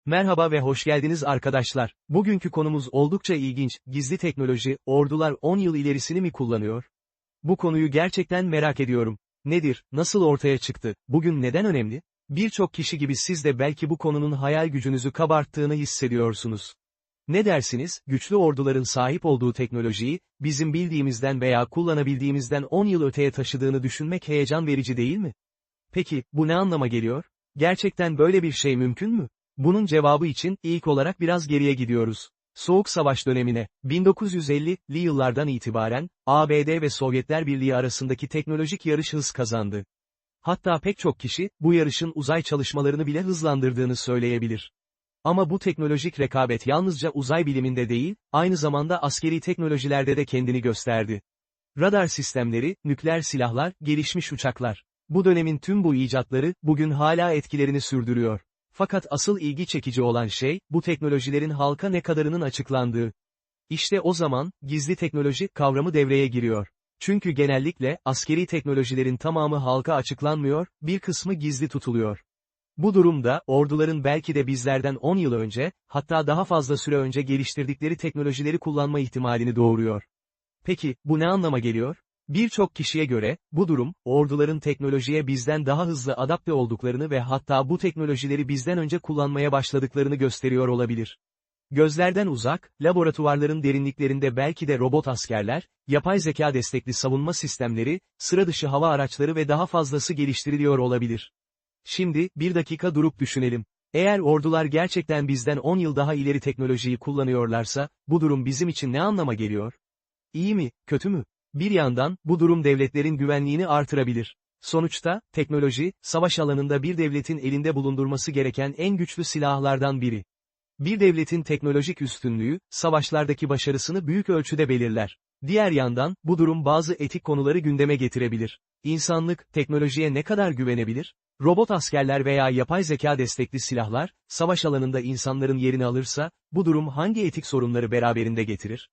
Merhaba ve hoş geldiniz arkadaşlar. Bugünkü konumuz oldukça ilginç. Gizli teknoloji, ordular 10 yıl ilerisini mi kullanıyor? Bu konuyu gerçekten merak ediyorum. Nedir, nasıl ortaya çıktı, bugün neden önemli? Birçok kişi gibi siz de belki bu konunun hayal gücünüzü kabarttığını hissediyorsunuz. Ne dersiniz, güçlü orduların sahip olduğu teknolojiyi, bizim bildiğimizden veya kullanabildiğimizden 10 yıl öteye taşıdığını düşünmek heyecan verici değil mi? Peki, bu ne anlama geliyor? Gerçekten böyle bir şey mümkün mü? Bunun cevabı için, ilk olarak biraz geriye gidiyoruz. Soğuk Savaş dönemine, 1950'li yıllardan itibaren, ABD ve Sovyetler Birliği arasındaki teknolojik yarış hız kazandı. Hatta pek çok kişi, bu yarışın uzay çalışmalarını bile hızlandırdığını söyleyebilir. Ama bu teknolojik rekabet yalnızca uzay biliminde değil, aynı zamanda askeri teknolojilerde de kendini gösterdi. Radar sistemleri, nükleer silahlar, gelişmiş uçaklar. Bu dönemin tüm bu icatları, bugün hala etkilerini sürdürüyor. Fakat asıl ilgi çekici olan şey, bu teknolojilerin halka ne kadarının açıklandığı. İşte o zaman, gizli teknoloji kavramı devreye giriyor. Çünkü genellikle, askeri teknolojilerin tamamı halka açıklanmıyor, bir kısmı gizli tutuluyor. Bu durumda, orduların belki de bizlerden 10 yıl önce, hatta daha fazla süre önce geliştirdikleri teknolojileri kullanma ihtimalini doğuruyor. Peki, bu ne anlama geliyor? Birçok kişiye göre, bu durum, orduların teknolojiye bizden daha hızlı adapte olduklarını ve hatta bu teknolojileri bizden önce kullanmaya başladıklarını gösteriyor olabilir. Gözlerden uzak, laboratuvarların derinliklerinde belki de robot askerler, yapay zeka destekli savunma sistemleri, sıra dışı hava araçları ve daha fazlası geliştiriliyor olabilir. Şimdi, bir dakika durup düşünelim. Eğer ordular gerçekten bizden 10 yıl daha ileri teknolojiyi kullanıyorlarsa, bu durum bizim için ne anlama geliyor? İyi mi, kötü mü? Bir yandan, bu durum devletlerin güvenliğini artırabilir. Sonuçta, teknoloji, savaş alanında bir devletin elinde bulundurması gereken en güçlü silahlardan biri. Bir devletin teknolojik üstünlüğü, savaşlardaki başarısını büyük ölçüde belirler. Diğer yandan, bu durum bazı etik konuları gündeme getirebilir. İnsanlık, teknolojiye ne kadar güvenebilir? Robot askerler veya yapay zeka destekli silahlar, savaş alanında insanların yerini alırsa, bu durum hangi etik sorunları beraberinde getirir?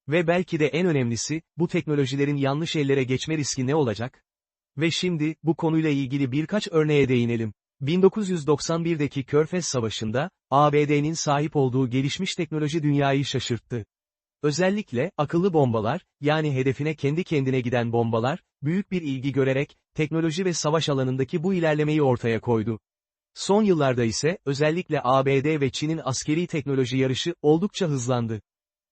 Ve belki de en önemlisi, bu teknolojilerin yanlış ellere geçme riski ne olacak? Ve şimdi, bu konuyla ilgili birkaç örneğe değinelim. 1991'deki Körfez Savaşı'nda, ABD'nin sahip olduğu gelişmiş teknoloji dünyayı şaşırttı. Özellikle, akıllı bombalar, yani hedefine kendi kendine giden bombalar, büyük bir ilgi görerek, teknoloji ve savaş alanındaki bu ilerlemeyi ortaya koydu. Son yıllarda ise, özellikle ABD ve Çin'in askeri teknoloji yarışı, oldukça hızlandı.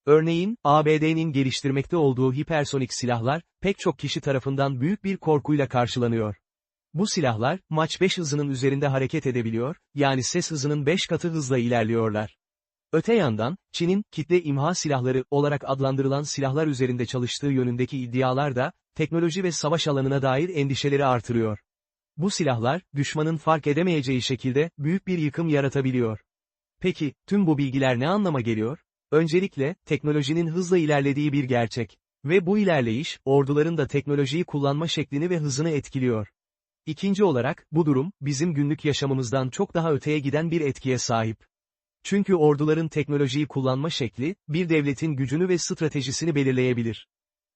Örneğin, ABD'nin geliştirmekte olduğu hipersonik silahlar, pek çok kişi tarafından büyük bir korkuyla karşılanıyor. Bu silahlar, Mach 5 hızının üzerinde hareket edebiliyor, yani ses hızının 5 katı hızla ilerliyorlar. Öte yandan, Çin'in, kitle imha silahları olarak adlandırılan silahlar üzerinde çalıştığı yönündeki iddialar da, teknoloji ve savaş alanına dair endişeleri artırıyor. Bu silahlar, düşmanın fark edemeyeceği şekilde, büyük bir yıkım yaratabiliyor. Peki, tüm bu bilgiler ne anlama geliyor? Öncelikle, teknolojinin hızla ilerlediği bir gerçek. Ve bu ilerleyiş, orduların da teknolojiyi kullanma şeklini ve hızını etkiliyor. İkinci olarak, bu durum, bizim günlük yaşamımızdan çok daha öteye giden bir etkiye sahip. Çünkü orduların teknolojiyi kullanma şekli, bir devletin gücünü ve stratejisini belirleyebilir.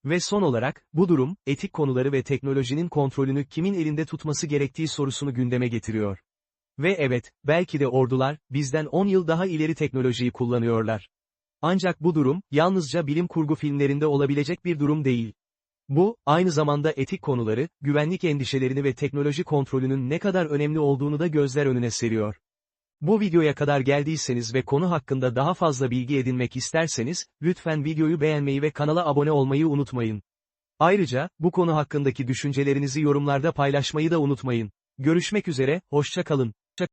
Ve son olarak, bu durum, etik konuları ve teknolojinin kontrolünü kimin elinde tutması gerektiği sorusunu gündeme getiriyor. Ve evet, belki de ordular, bizden 10 yıl daha ileri teknolojiyi kullanıyorlar. Ancak bu durum, yalnızca bilim kurgu filmlerinde olabilecek bir durum değil. Bu, aynı zamanda etik konuları, güvenlik endişelerini ve teknoloji kontrolünün ne kadar önemli olduğunu da gözler önüne seriyor. Bu videoya kadar geldiyseniz ve konu hakkında daha fazla bilgi edinmek isterseniz, lütfen videoyu beğenmeyi ve kanala abone olmayı unutmayın. Ayrıca, bu konu hakkındaki düşüncelerinizi yorumlarda paylaşmayı da unutmayın. Görüşmek üzere, hoşça kalın.